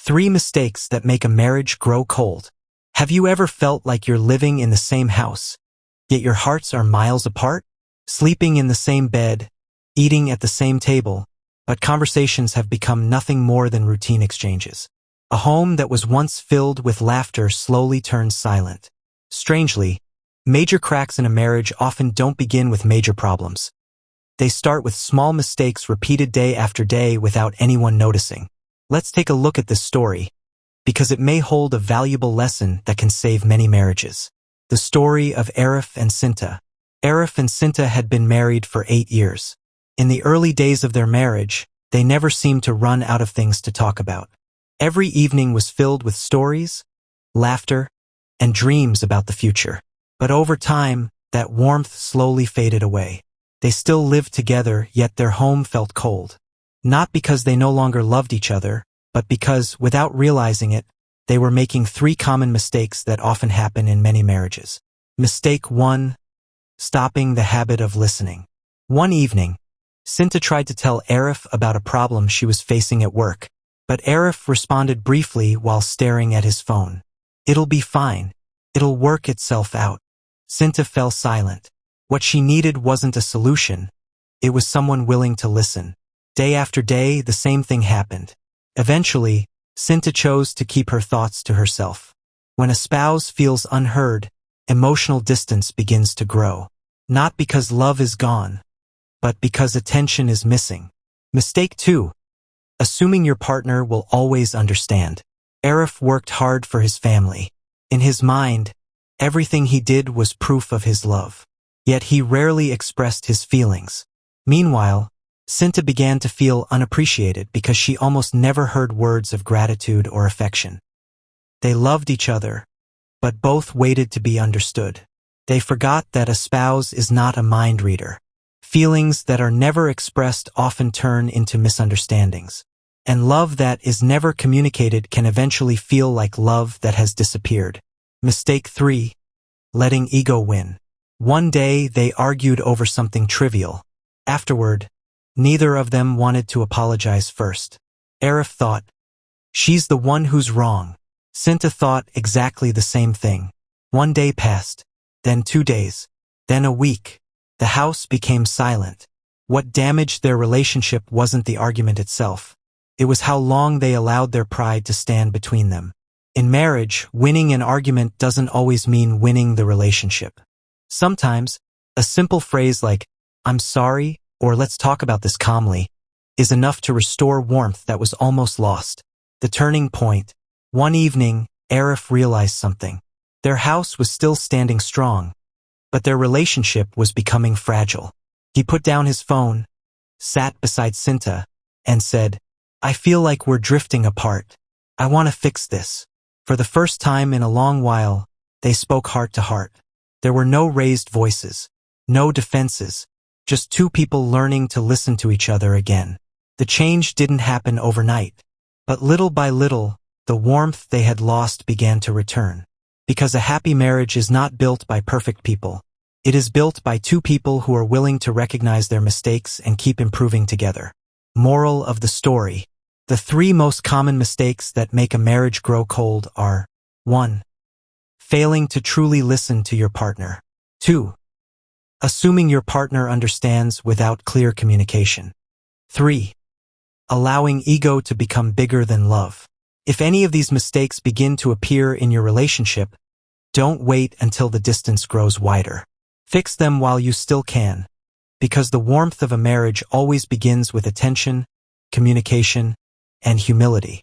3 mistakes that make a marriage grow cold. Have you ever felt like you're living in the same house, yet your hearts are miles apart? Sleeping in the same bed, eating at the same table, but conversations have become nothing more than routine exchanges. A home that was once filled with laughter slowly turns silent. Strangely, major cracks in a marriage often don't begin with major problems. They start with small mistakes repeated day after day without anyone noticing. Let's take a look at this story, because it may hold a valuable lesson that can save many marriages. The story of Arif and Sinta. Arif and Sinta had been married for 8 years. In the early days of their marriage, they never seemed to run out of things to talk about. Every evening was filled with stories, laughter, and dreams about the future. But over time, that warmth slowly faded away. They still lived together, yet their home felt cold. Not because they no longer loved each other, but because, without realizing it, they were making 3 common mistakes that often happen in many marriages. Mistake 1. Stopping the habit of listening. One evening, Sinta tried to tell Arif about a problem she was facing at work, but Arif responded briefly while staring at his phone. "It'll be fine. It'll work itself out." Sinta fell silent. What she needed wasn't a solution. It was someone willing to listen. Day after day, the same thing happened. Eventually, Sinta chose to keep her thoughts to herself. When a spouse feels unheard, emotional distance begins to grow. Not because love is gone, but because attention is missing. Mistake 2. Assuming your partner will always understand. Arif worked hard for his family. In his mind, everything he did was proof of his love. Yet he rarely expressed his feelings. Meanwhile, Sinta began to feel unappreciated because she almost never heard words of gratitude or affection. They loved each other, but both waited to be understood. They forgot that a spouse is not a mind reader. Feelings that are never expressed often turn into misunderstandings. And love that is never communicated can eventually feel like love that has disappeared. Mistake 3. Letting ego win. One day, they argued over something trivial. Afterward, neither of them wanted to apologize first. Arif thought, "She's the one who's wrong." Sinta thought exactly the same thing. One day passed, then 2 days, then a week. The house became silent. What damaged their relationship wasn't the argument itself. It was how long they allowed their pride to stand between them. In marriage, winning an argument doesn't always mean winning the relationship. Sometimes, a simple phrase like, "I'm sorry," or "let's talk about this calmly," is enough to restore warmth that was almost lost. The turning point. One evening, Arif realized something. Their house was still standing strong, but their relationship was becoming fragile. He put down his phone, sat beside Sinta, and said, "I feel like we're drifting apart. I want to fix this." For the first time in a long while, they spoke heart to heart. There were no raised voices, no defenses, just 2 people learning to listen to each other again. The change didn't happen overnight, but little by little, the warmth they had lost began to return. Because a happy marriage is not built by perfect people. It is built by 2 people who are willing to recognize their mistakes and keep improving together. Moral of the story. The 3 most common mistakes that make a marriage grow cold are: 1. Failing to truly listen to your partner. 2. Assuming your partner understands without clear communication. 3. Allowing ego to become bigger than love. If any of these mistakes begin to appear in your relationship, don't wait until the distance grows wider. Fix them while you still can, because the warmth of a marriage always begins with attention, communication, and humility.